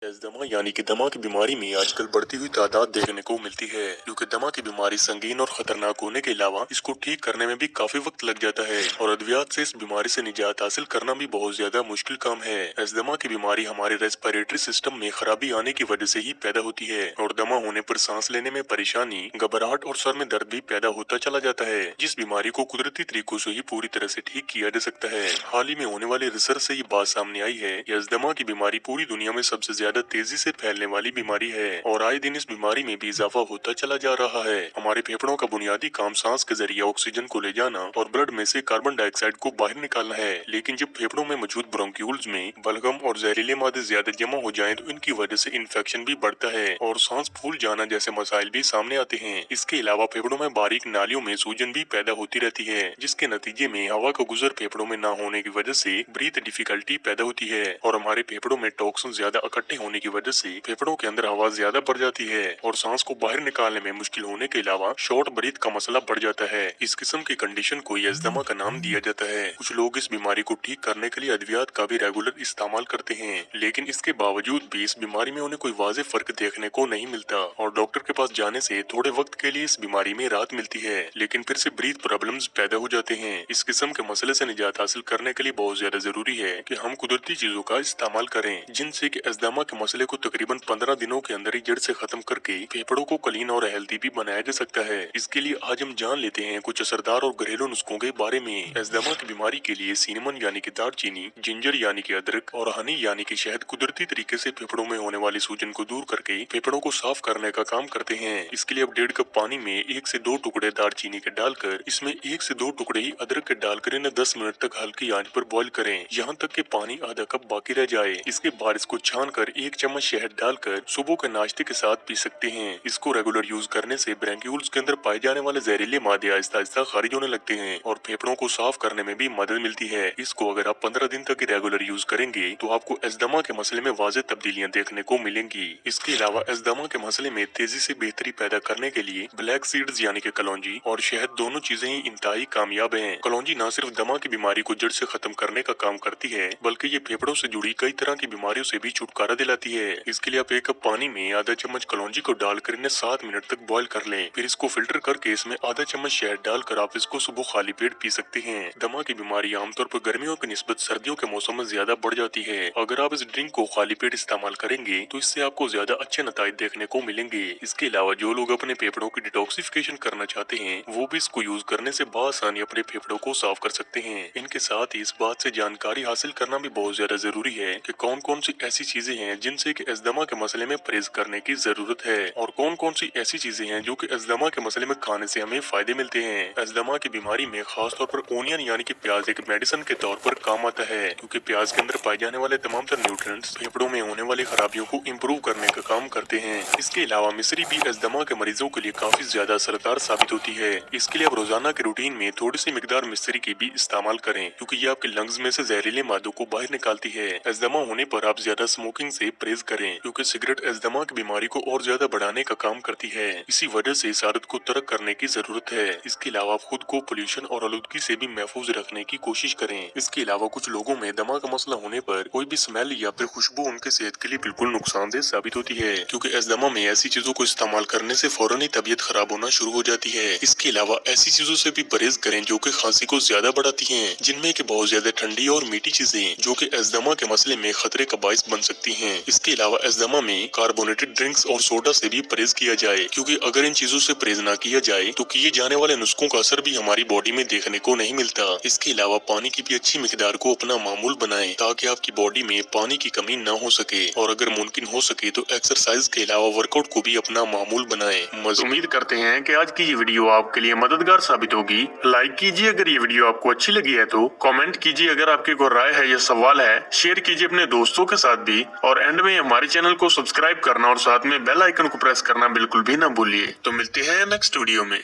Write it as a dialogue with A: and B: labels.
A: दमा यानी कि दमा की बीमारी में आजकल बढ़ती हुई तादाद देखने को मिलती है, क्योंकि दमा की बीमारी संगीन और खतरनाक होने के अलावा इसको ठीक करने में भी काफी वक्त लग जाता है और अद्वियात से इस बीमारी से निजात हासिल करना भी बहुत ज्यादा मुश्किल काम है। दमा की बीमारी हमारे रेस्पिरेटरी सिस्टम में खराबी आने की वजह से ही पैदा होती है और दमा होने पर सांस लेने में परेशानी, घबराहट और सर में दर्द भी पैदा होता चला जाता है, जिस बीमारी को कुदरती तरीकों से ही पूरी तरह से ठीक किया जा सकता है। हाल ही में होने वाले रिसर्च से ये बात सामने आई है कि दमा की बीमारी पूरी दुनिया में सबसे ज्यादा तेजी से फैलने वाली बीमारी है और आए दिन इस बीमारी में भी इजाफा होता चला जा रहा है। हमारे फेफड़ों का बुनियादी काम सांस के जरिए ऑक्सीजन को ले जाना और ब्लड में से कार्बन डाइऑक्साइड को बाहर निकालना है, लेकिन जब फेफड़ों में मौजूद ब्रोंक्यूल्स में बलगम और जहरीले मादे ज्यादा जमा हो जाएं तो इनकी वजह से इन्फेक्शन भी बढ़ता है और सांस फूल जाना जैसे मसाइल भी सामने आते हैं। इसके अलावा फेफड़ों में बारीक नालियों में सूजन भी पैदा होती रहती है, जिसके नतीजे में हवा का गुजर फेफड़ों में न होने की वजह से ब्रीथ डिफिकल्टी पैदा होती है और हमारे फेफड़ों में टॉक्सिन ज्यादा इकट्ठे होने की वजह से फेफड़ों के अंदर हवा ज्यादा बढ़ जाती है और सांस को बाहर निकालने में मुश्किल होने के अलावा शॉर्ट ब्रीथ का मसला बढ़ जाता है। इस किस्म की कंडीशन को अस्थमा का नाम दिया जाता है। कुछ लोग इस बीमारी को ठीक करने के लिए अद्वियात का भी रेगुलर इस्तेमाल करते हैं, लेकिन इसके बावजूद भी इस बीमारी में उन्हें कोई वाज़ेह फर्क देखने को नहीं मिलता और डॉक्टर के पास जाने से थोड़े वक्त के लिए इस बीमारी में राहत मिलती है, लेकिन फिर से ब्रीथ प्रॉब्लम्स पैदा हो जाते हैं। इस किस्म के मसले से निजात हासिल करने के लिए बहुत ज्यादा जरूरी है कि हम कुदरती चीजों का इस्तेमाल करें, जिनसे कि अस्थमा के मसले को तकरीबन 15 दिनों के अंदर ही जड़ से खत्म करके फेफड़ों को क्लीन और हेल्दी भी बनाया जा सकता है। इसके लिए आज हम जान लेते हैं कुछ असरदार और घरेलू नुस्खों के बारे में। अस्थमा की बीमारी के लिए सिनेमन यानी कि दालचीनी, जिंजर यानी कि अदरक और हनी यानी कि शहद कुदरती तरीके से फेफड़ों में होने वाली सूजन को दूर करके फेफड़ों को साफ करने का काम करते हैं। इसके लिए अब 1.5 कप पानी में 1 से 2 टुकड़े दालचीनी के डालकर इसमें 1 से 2 टुकड़े ही अदरक के डालकर इन्हें 10 मिनट तक हल्की आंच पर बॉईल करें, यहाँ तक कि पानी आधा कप बाकी रह जाए। इसके बाद इसको छान कर 1 चम्मच शहद डालकर सुबह के नाश्ते के साथ पी सकते हैं। इसको रेगुलर यूज करने से ब्रोंक्यूल्स के अंदर पाए जाने वाले जहरीले मादे आहिस्ता आहिस्ता खारिज होने लगते हैं और फेफड़ों को साफ करने में भी मदद मिलती है। इसको अगर आप 15 दिन तक रेगुलर यूज करेंगे तो आपको अस्थमा के मसले में वाज़ेह तब्दीलियां देखने को मिलेंगी। इसके अलावा अस्थमा के मसले में तेजी से बेहतरी पैदा करने के लिए ब्लैक सीड्स यानी कि कलौंजी और शहद दोनों चीजें ही इंतहाई कामयाब हैं। कलौंजी न सिर्फ दमा की बीमारी को जड़ से खत्म करने का काम करती है, बल्कि ये फेफड़ों से जुड़ी कई तरह की बीमारियों से भी छुटकारा दिलाती है। इसके लिए आप 1 कप पानी में आधा चम्मच कलौंजी को डालकर इन्हें 7 मिनट तक बॉईल कर लें। फिर इसको फिल्टर करके इसमें आधा चम्मच शहद डालकर आप इसको सुबह खाली पेट पी सकते हैं। दमा की बीमारी आमतौर पर गर्मियों की निस्बत सर्दियों के मौसम में ज्यादा बढ़ जाती है। अगर आप इस ड्रिंक को खाली पेट इस्तेमाल करेंगे तो इससे आपको ज्यादा अच्छे नतीजे देखने को मिलेंगे। इसके अलावा जो लोग अपने फेफड़ों की डिटॉक्सिफिकेशन करना चाहते हैं वो भी इसको यूज करने से बआसानी अपने फेफड़ों को साफ कर सकते हैं। इनके साथ ही इस बात से जानकारी हासिल करना भी बहुत ज्यादा जरूरी है कि कौन कौन सी ऐसी चीजें हैं जिनसे कि अस्थमा के मसले में परहेज करने की जरूरत है और कौन कौन सी ऐसी चीजें हैं जो कि अस्थमा के मसले में खाने से हमें फायदे मिलते हैं। अस्थमा की बीमारी में खास तौर पर ओनियन यानी कि प्याज एक मेडिसिन के तौर पर काम आता है, क्योंकि प्याज के अंदर पाए जाने वाले तमाम तरह न्यूट्रिएंट्स फेफड़ों में होने वाली खराबियों को इम्प्रूव करने का काम करते हैं। इसके अलावा मिश्री भी अस्थमा के मरीजों के लिए काफी ज्यादा असरदार साबित होती है। इसके लिए आप रोजाना के रूटीन में थोड़ी सी मिकदार मिश्री की भी इस्तेमाल करें, क्योंकि ये आपके लंग्स में से जहरीले मादों को बाहर निकालती है। अस्थमा होने पर आप ज्यादा स्मोकिंग से परहेज करें, क्योंकि सिगरेट अस्थमा की बीमारी को और ज्यादा बढ़ाने का काम करती है। इसी वजह से इस आदत को तर्क करने की जरूरत है। इसके अलावा आप खुद को पोल्यूशन और आलूदगी से भी महफूज रखने की कोशिश करें। इसके अलावा कुछ लोगों में दमा का मसला होने पर कोई भी स्मेल या फिर खुशबू उनके सेहत के लिए बिल्कुल नुकसानदेह साबित होती है, क्योंकि अस्थमा में ऐसी चीजों को इस्तेमाल करने से फौरन ही तबीयत खराब होना शुरू हो जाती है। इसके अलावा ऐसी चीजों से भी परहेज करें जो कि खांसी को ज्यादा बढ़ाती हैं, जिनमें कि बहुत ज्यादा ठंडी और मीठी चीजें जो कि अस्थमा के मसले में खतरे का बाइस बन सकती हैं। इसके अलावा अस्थमा में कार्बोनेटेड ड्रिंक्स और सोडा से भी परहेज किया जाए, क्योंकि अगर इन चीजों से परहेज न किया जाए तो किए जाने वाले नुस्खों का असर भी हमारी बॉडी में देखने को नहीं मिलता। इसके अलावा पानी की भी अच्छी मिकदार को अपना मामूल बनाएं, ताकि आपकी बॉडी में पानी की कमी न हो सके, और अगर मुमकिन हो सके तो एक्सरसाइज के अलावा वर्कआउट को भी अपना मामूल बनाएं। उम्मीद करते हैं कि आज की ये वीडियो आपके लिए मददगार साबित होगी। लाइक कीजिए अगर ये वीडियो आपको अच्छी लगी है तो, कमेंट कीजिए अगर आपकी कोई राय है या सवाल है, शेयर कीजिए अपने दोस्तों के साथ भी, और एंड में हमारे चैनल को सब्सक्राइब करना और साथ में बेल आइकन को प्रेस करना बिल्कुल भी ना भूलिए। तो मिलते हैं नेक्स्ट वीडियो में।